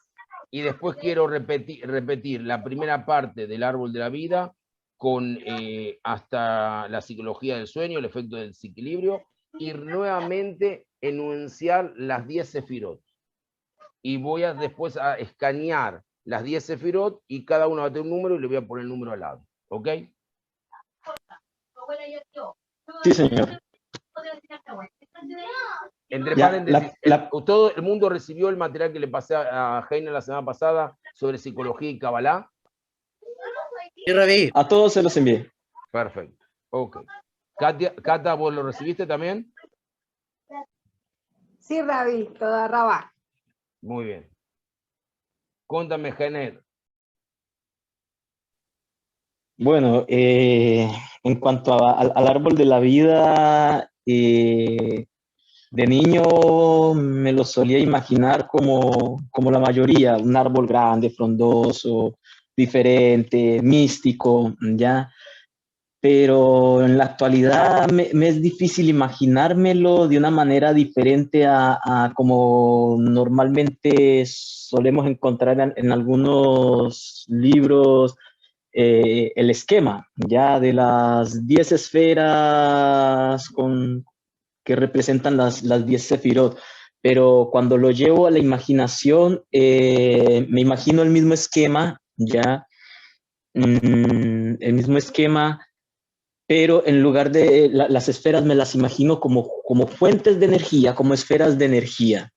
A: y después quiero repetir la primera parte del árbol de la vida con hasta la psicología del sueño, el efecto del desequilibrio, y nuevamente enunciar las 10 sefirot. Y voy a después a escanear las 10 sefirot y cada uno va a tener un número y le voy a poner el número al lado. ¿Ok?
C: Sí, señor.
A: Entre
C: Ya,
A: paréntesis, todo el mundo recibió el material que le pasé a Heiner la semana pasada sobre psicología y Kabbalah.
C: A todos se los envié.
A: Perfecto. Ok. Cata, ¿vos lo recibiste también?
D: Sí, Rabí, toda Rabá.
A: Muy bien. Cuéntame, Heiner.
C: Bueno, en cuanto al árbol de la vida, de niño me lo solía imaginar como la mayoría, un árbol grande, frondoso, diferente, místico, ¿ya? Pero en la actualidad me es difícil imaginármelo de una manera diferente a como normalmente solemos encontrar en algunos libros el esquema ya de las 10 esferas que representan las 10 sefirot. Pero cuando lo llevo a la imaginación, me imagino el mismo esquema, ya, el mismo esquema, pero en lugar de las esferas me las imagino como fuentes de energía, como esferas de energía.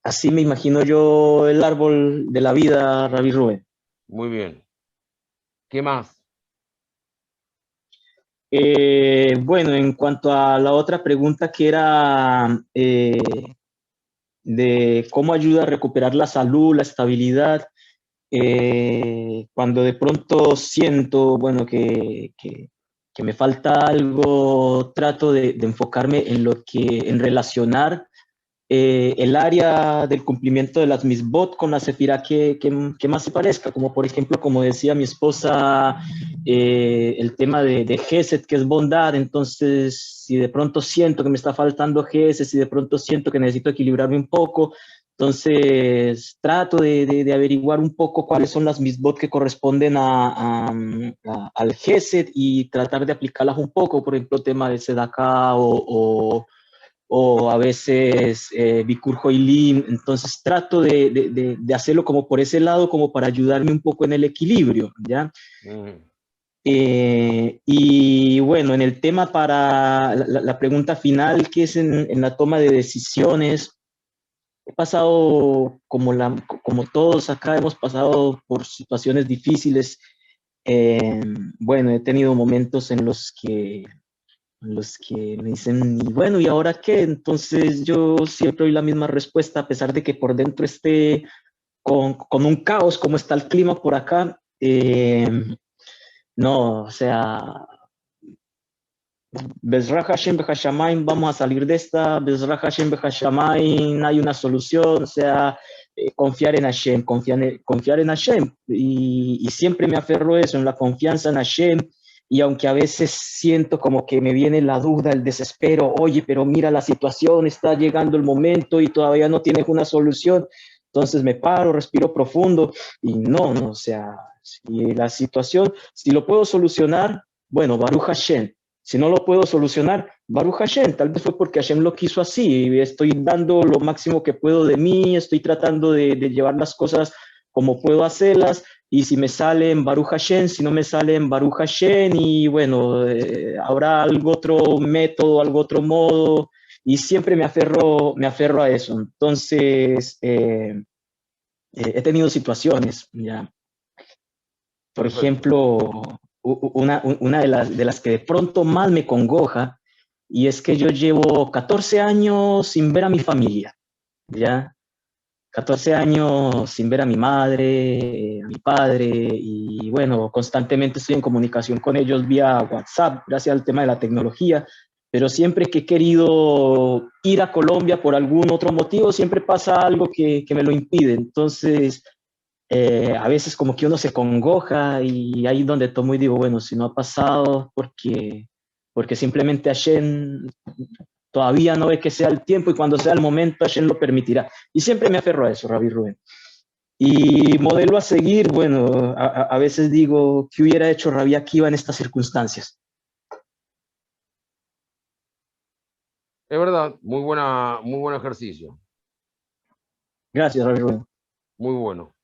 C: Así me imagino yo el árbol de la vida, Rabbi Rubén.
A: Muy bien. ¿Qué más?
C: Bueno, en cuanto a la otra pregunta que era de cómo ayuda a recuperar la salud, la estabilidad, cuando de pronto siento, bueno, que me falta algo, trato de enfocarme en relacionar el área del cumplimiento de las misbot con la sefira que más se parezca, como por ejemplo, como decía mi esposa, el tema de Gesed, que es bondad. Entonces, si de pronto siento que me está faltando Gesed, si de pronto siento que necesito equilibrarme un poco, entonces trato de averiguar un poco cuáles son las misbot que corresponden al Gesed y tratar de aplicarlas un poco, por ejemplo, tema de Sedaká o a veces Bikur Joilim. Entonces trato de hacerlo como por ese lado, como para ayudarme un poco en el equilibrio, ¿ya? Y bueno, en el tema para la pregunta final, que es en la toma de decisiones, he pasado, como todos acá, hemos pasado por situaciones difíciles. Bueno, he tenido momentos en los que me dicen, y bueno, ¿y ahora qué? Entonces yo siempre doy la misma respuesta, a pesar de que por dentro esté con un caos, como está el clima por acá. No, o sea, Bezrah Hashem Behashamayim, vamos a salir de esta, Bezrah Hashem Behashamayim, hay una solución. O sea, confiar en Hashem, confiar en Hashem. Y siempre me aferro a eso, en la confianza en Hashem. Y aunque a veces siento como que me viene la duda, el desespero, oye, pero mira la situación, está llegando el momento y todavía no tienes una solución, entonces me paro, respiro profundo y no, o sea, si la situación, si lo puedo solucionar, bueno, Baruch Hashem. Si no lo puedo solucionar, Baruch Hashem, tal vez fue porque Hashem lo quiso así, estoy dando lo máximo que puedo de mí, estoy tratando de llevar las cosas como puedo hacerlas, y si me salen Baruch Hashem, si no me salen Baruch Hashem, y bueno, habrá algún otro método, algún otro modo, y siempre me aferro a eso. Entonces, he tenido situaciones, ya. Por
A: Perfecto.
C: ejemplo, una de las que de pronto más me congoja, y es que yo llevo 14 años sin ver a mi familia, ¿ya? 14 años sin ver a mi madre, a mi padre, y bueno, constantemente estoy en comunicación con ellos vía WhatsApp, gracias al tema de la tecnología, pero siempre que he querido ir a Colombia por algún otro motivo, siempre pasa algo que me lo impide. Entonces, a veces como que uno se congoja y ahí donde tomo y digo, bueno, si no ha pasado, porque simplemente Hashem todavía no ve que sea el tiempo y cuando sea el momento Hashem lo permitirá. Y siempre me aferro a eso, Rabbi Rubén. Y modelo a seguir, bueno, a veces digo, ¿qué hubiera hecho Rabbi Akiva en estas circunstancias?
A: Es verdad, muy buen ejercicio,
C: Gracias, Rabbi Rubén.
A: muy bueno.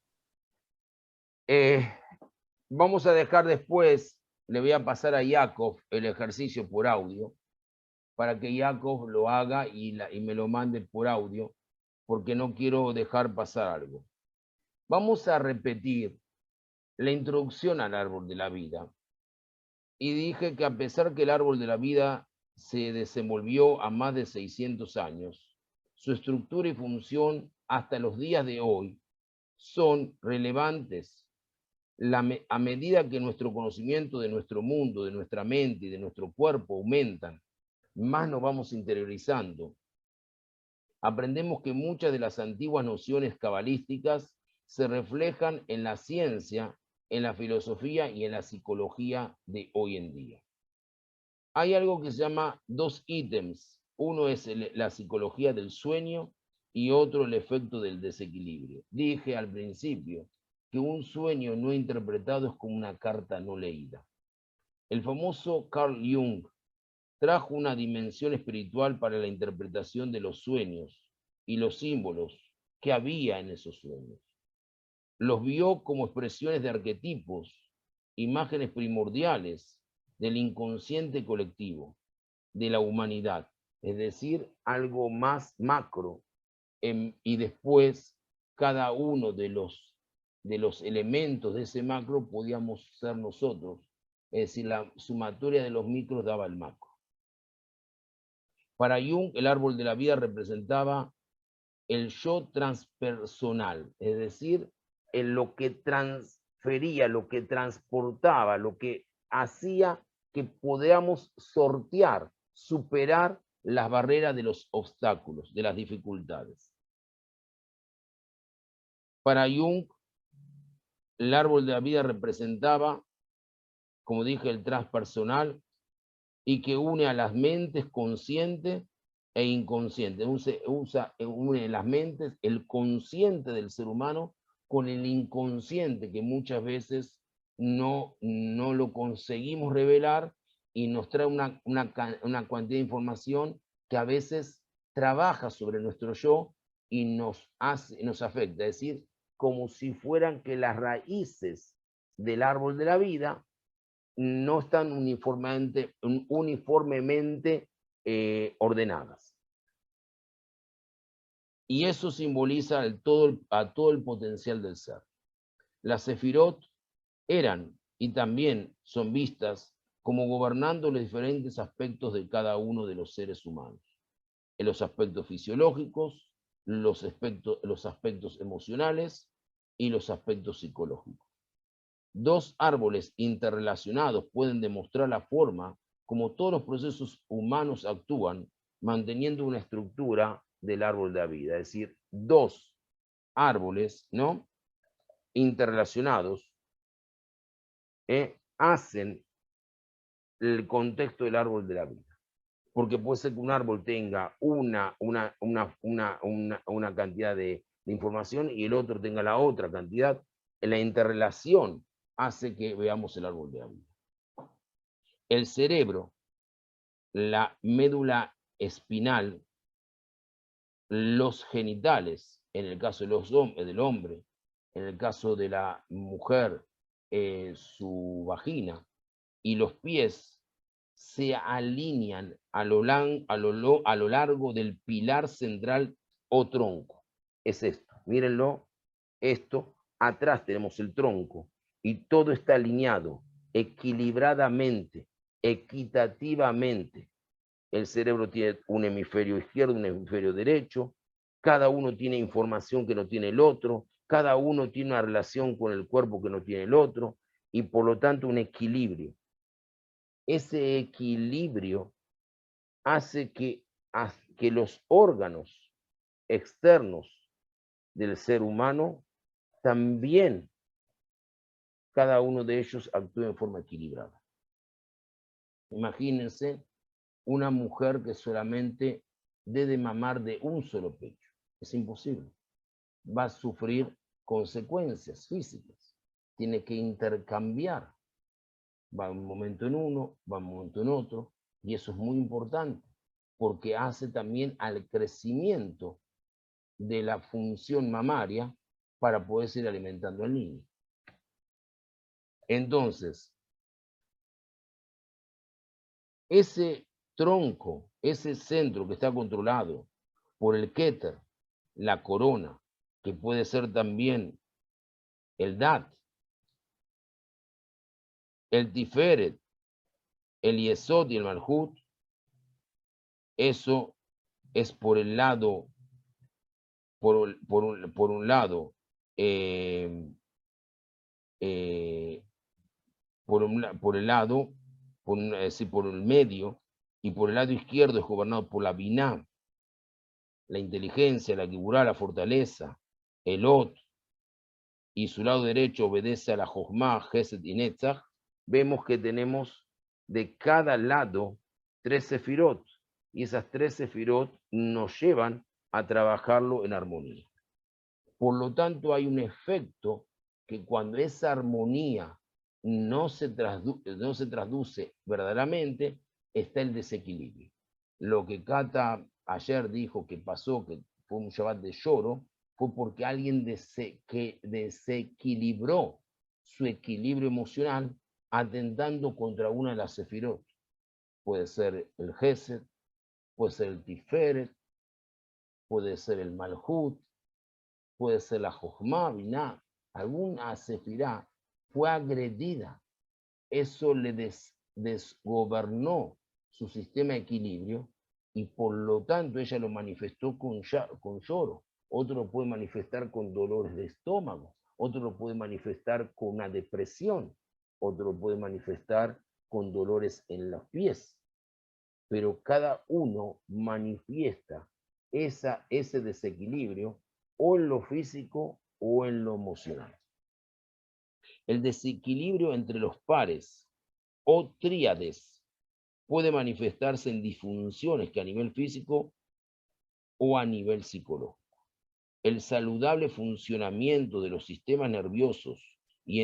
A: Vamos a dejar después, le voy a pasar a Jacob el ejercicio por audio, para que Jacob lo haga y me lo mande por audio, porque no quiero dejar pasar algo. Vamos a repetir la introducción al árbol de la vida. Y dije que a pesar que el árbol de la vida se desenvolvió a más de 600 años, su estructura y función hasta los días de hoy son relevantes a medida que nuestro conocimiento de nuestro mundo, de nuestra mente y de nuestro cuerpo aumentan, más nos vamos interiorizando. Aprendemos que muchas de las antiguas nociones cabalísticas se reflejan en la ciencia, en la filosofía y en la psicología de hoy en día. Hay algo que se llama dos ítems. Uno es la psicología del sueño y otro el efecto del desequilibrio. Dije al principio que un sueño no interpretado es como una carta no leída. El famoso Carl Jung trajo una dimensión espiritual para la interpretación de los sueños y los símbolos que había en esos sueños. Los vio como expresiones de arquetipos, imágenes primordiales del inconsciente colectivo, de la humanidad, es decir, algo más macro, y después cada uno de los elementos de ese macro podíamos ser nosotros, es decir, la sumatoria de los micros daba el macro. Para Jung, el árbol de la vida representaba el yo transpersonal, es decir, en lo que transfería, lo que transportaba, lo que hacía que podamos sortear, superar las barreras de los obstáculos, de las dificultades. Para Jung, el árbol de la vida representaba, como dije, el transpersonal y que une a las mentes conscientes e inconscientes. Une las mentes, el consciente del ser humano con el inconsciente, que muchas veces no lo conseguimos revelar y nos trae una cantidad de información que a veces trabaja sobre nuestro yo y nos afecta. Es decir, como si fueran que las raíces del árbol de la vida no están uniformemente ordenadas. Y eso simboliza a todo el potencial del ser. Las sefirot eran y también son vistas como gobernando los diferentes aspectos de cada uno de los seres humanos. En los aspectos fisiológicos, los aspectos emocionales y los aspectos psicológicos. Dos árboles interrelacionados pueden demostrar la forma como todos los procesos humanos actúan, manteniendo una estructura del árbol de la vida. Es decir, dos árboles, ¿no?, interrelacionados, hacen el contexto del árbol de la vida. Porque puede ser que un árbol tenga una cantidad de información y el otro tenga la otra cantidad. La interrelación hace que veamos el árbol de la vida. El cerebro, la médula espinal, los genitales, en el caso del hombre, en el caso de la mujer, su vagina, y los pies se alinean a lo largo del pilar central o tronco. Es esto, mírenlo, esto, atrás tenemos el tronco y todo está alineado equilibradamente, equitativamente. El cerebro tiene un hemisferio izquierdo, un hemisferio derecho, cada uno tiene información que no tiene el otro, cada uno tiene una relación con el cuerpo que no tiene el otro, y por lo tanto un equilibrio. Ese equilibrio hace que los órganos externos del ser humano también, cada uno de ellos actúe en forma equilibrada. Imagínense una mujer que solamente dé de mamar de un solo pecho. Es imposible. Va a sufrir consecuencias físicas. Tiene que intercambiar. Va un momento en uno, va un momento en otro, y eso es muy importante, porque hace también al crecimiento de la función mamaria para poder seguir alimentando al niño. Entonces, ese tronco, ese centro que está controlado por el Keter, la corona, que puede ser también el Dat, el Tiferet, el Yesod y el Malhut, eso es por el lado, por un lado, por el lado, por el medio, y por el lado izquierdo es gobernado por la Binah, la inteligencia, la Giburá, la fortaleza, el Ot, y su lado derecho obedece a la Jochma, Gesed y Netzach. Vemos que tenemos de cada lado 3 sefirot, y esas 3 sefirot nos llevan a trabajarlo en armonía. Por lo tanto, hay un efecto que cuando esa armonía no se traduce verdaderamente, está el desequilibrio. Lo que Cata ayer dijo que pasó, que fue un Shabbat de lloro, fue porque alguien que desequilibró su equilibrio emocional atentando contra una de las sefirot. Puede ser el Gesed, puede ser el Tiferet, puede ser el Malhut, puede ser la Jochma, Binah, alguna sefirá fue agredida. Eso le desgobernó su sistema de equilibrio y por lo tanto ella lo manifestó con lloro. Otro lo puede manifestar con dolores de estómago, otro lo puede manifestar con una depresión, otro lo puede manifestar con dolores en los pies. Pero cada uno manifiesta ese desequilibrio o en lo físico o en lo emocional. El desequilibrio entre los pares o tríades puede manifestarse en disfunciones que a nivel físico o a nivel psicológico. El saludable funcionamiento de los sistemas nerviosos y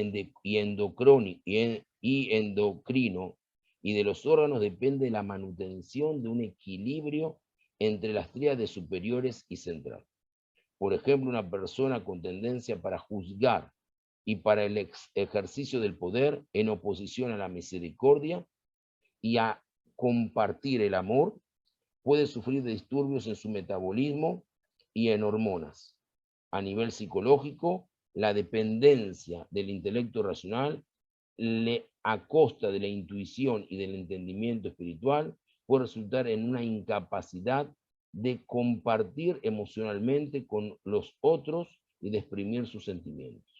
A: endocrino y de los órganos depende de la manutención de un equilibrio entre las tríades superiores y centrales. Por ejemplo, una persona con tendencia para juzgar y para el ejercicio del poder en oposición a la misericordia y a compartir el amor, puede sufrir de disturbios en su metabolismo y en hormonas. A nivel psicológico, la dependencia del intelecto racional a costa de la intuición y del entendimiento espiritual puede resultar en una incapacidad de compartir emocionalmente con los otros y de exprimir sus sentimientos.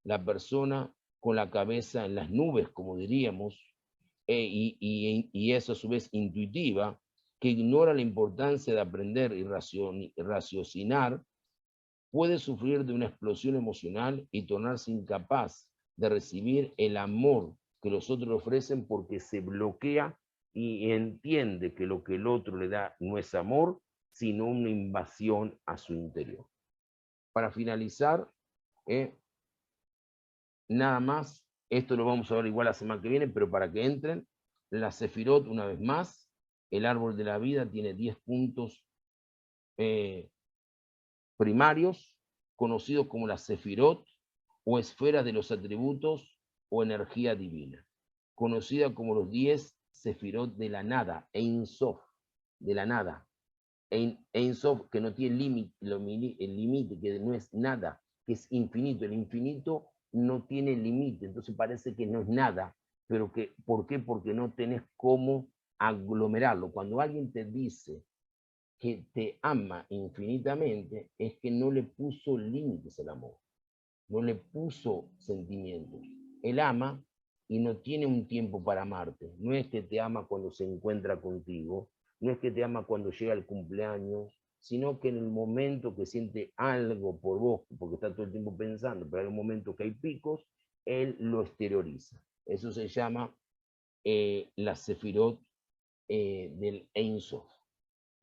A: La persona con la cabeza en las nubes, como diríamos, y eso a su vez intuitiva, que ignora la importancia de aprender y raciocinar, puede sufrir de una explosión emocional y tornarse incapaz de recibir el amor que los otros le ofrecen porque se bloquea y entiende que lo que el otro le da no es amor, sino una invasión a su interior. Para finalizar, nada más, esto lo vamos a ver igual la semana que viene, pero para que entren, la Sefirot, una vez más, el árbol de la vida tiene 10 puntos primarios, conocidos como la Sefirot, o esferas de los atributos o energía divina, conocida como los 10 Sefirot de la nada, Ein Sof, de la nada. Ein Sof, que no tiene límite, el límite, que no es nada, que es infinito. El infinito no tiene límite, entonces parece que no es nada, pero que, ¿por qué? Porque no tenés cómo aglomerarlo. Cuando alguien te dice que te ama infinitamente, es que no le puso límites al amor, no le puso sentimientos. Él ama y no tiene un tiempo para amarte. No es que te ama cuando se encuentra contigo, no es que te ama cuando llega el cumpleaños, sino que en el momento que siente algo por vos, porque está todo el tiempo pensando, pero hay un momento que hay picos, él lo exterioriza. Eso se llama la Sefirot del Ein Sof.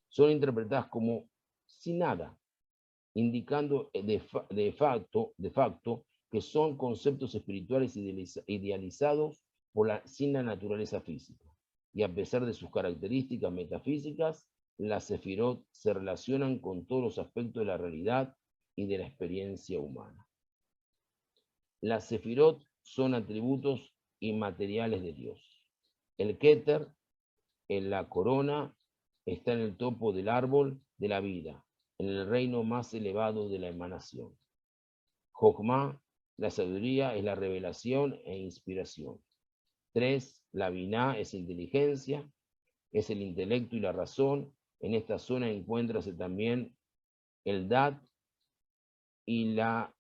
A: Son interpretadas como sin nada, indicando de facto que son conceptos espirituales idealizados sin la naturaleza física. Y a pesar de sus características metafísicas, las sefirot se relacionan con todos los aspectos de la realidad y de la experiencia humana. Las sefirot son atributos inmateriales de Dios. El Keter, en la corona, está en el topo del árbol de la vida, en el reino más elevado de la emanación. Jochma, la sabiduría, es la revelación e inspiración. 3, la Biná es inteligencia, es el intelecto y la razón. En esta zona encuéntrase también el Dat y la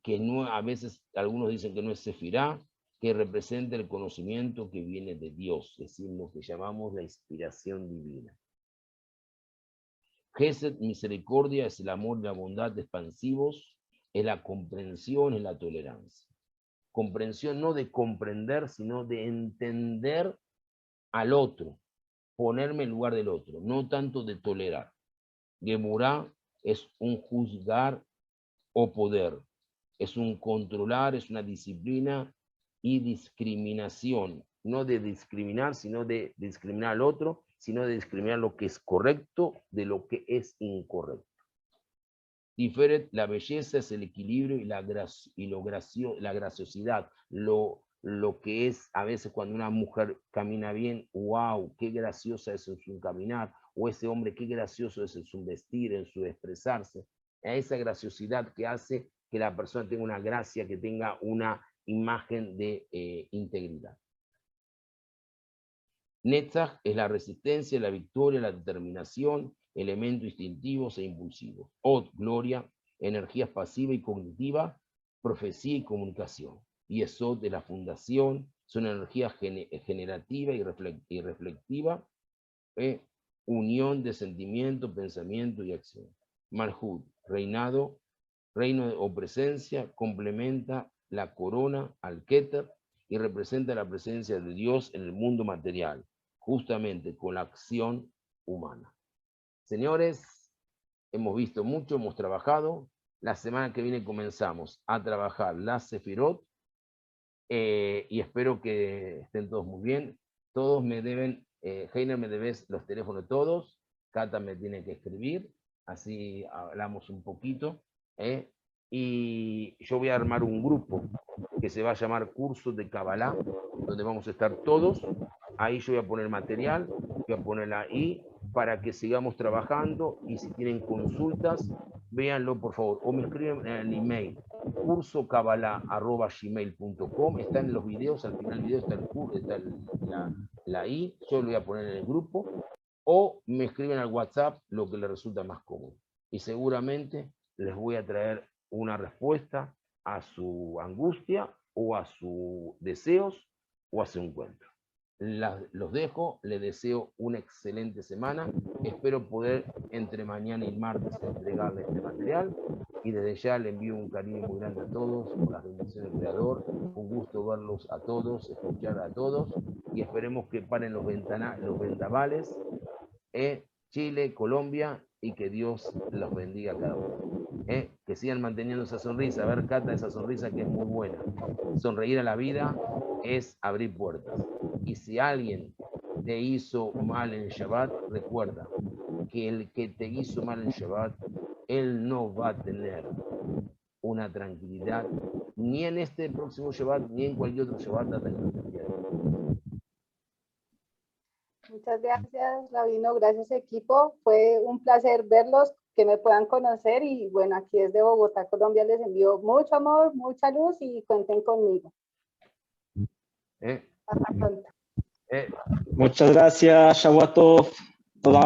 A: que no, a veces algunos dicen que no es Sefirá, que representa el conocimiento que viene de Dios, es decir, lo que llamamos la inspiración divina. Gesed, misericordia, es el amor y la bondad expansivos, es la comprensión, es la tolerancia. Comprensión no de comprender, sino de entender al otro, ponerme en lugar del otro, no tanto de tolerar. Gemurá es un juzgar o poder, es un controlar, es una disciplina y discriminación, no de discriminar, sino de discriminar al otro, sino de discriminar lo que es correcto de lo que es incorrecto. Tiferet, la belleza es el equilibrio y la graciosidad, lo que es a veces cuando una mujer camina bien, wow, qué graciosa es en su caminar, o ese hombre, qué gracioso es en su vestir, en su expresarse, a esa graciosidad que hace que la persona tenga una gracia, que tenga una imagen de integridad. Netzach es la resistencia, la victoria, la determinación, elementos instintivos e impulsivos. Od, gloria, energías pasiva y cognitiva, profecía y comunicación. Y Esod de la fundación, son energías generativa y reflectiva, unión de sentimiento, pensamiento y acción. Malhut, reinado, reino o presencia, complementa la corona al Keter y representa la presencia de Dios en el mundo material, justamente con la acción humana. Señores, hemos visto mucho, hemos trabajado. La semana que viene comenzamos a trabajar la Sefirot y espero que estén todos muy bien. Todos me deben, Heiner me debes los teléfonos todos, Cata me tiene que escribir, así hablamos un poquito. Y yo voy a armar un grupo que se va a llamar Cursos de Kabbalah, donde vamos a estar todos. Ahí yo voy a poner material, voy a poner ahí para que sigamos trabajando y si tienen consultas, véanlo por favor, o me escriben en el email cursokabbalah@gmail.com. Están en los videos, al final del video está la I, yo lo voy a poner en el grupo, o me escriben al WhatsApp lo que les resulta más cómodo. Y seguramente les voy a traer una respuesta a su angustia o a sus deseos o a su encuentro. los dejo, les deseo una excelente semana. Espero poder entre mañana y martes entregarles este material. Y desde ya le envío un cariño muy grande a todos, por las bendiciones del Creador. Un gusto verlos a todos, escuchar a todos. Y esperemos que paren los vendavales. Chile, Colombia, y que Dios los bendiga a cada uno. Que sigan manteniendo esa sonrisa. A ver, Cata, esa sonrisa que es muy buena. Sonreír a la vida es abrir puertas. Y si alguien te hizo mal en Shabbat, recuerda que el que te hizo mal en Shabbat, él no va a tener una tranquilidad, ni en este próximo Shabbat, ni en cualquier otro Shabbat hasta que no te pierdas.
E: Muchas gracias, Rabino, gracias equipo. Fue un placer verlos, que me puedan conocer y bueno, aquí desde Bogotá, Colombia, les envío mucho amor, mucha luz y cuenten conmigo. Hasta pronto.
C: Muchas gracias, Shavuot Tov. Toda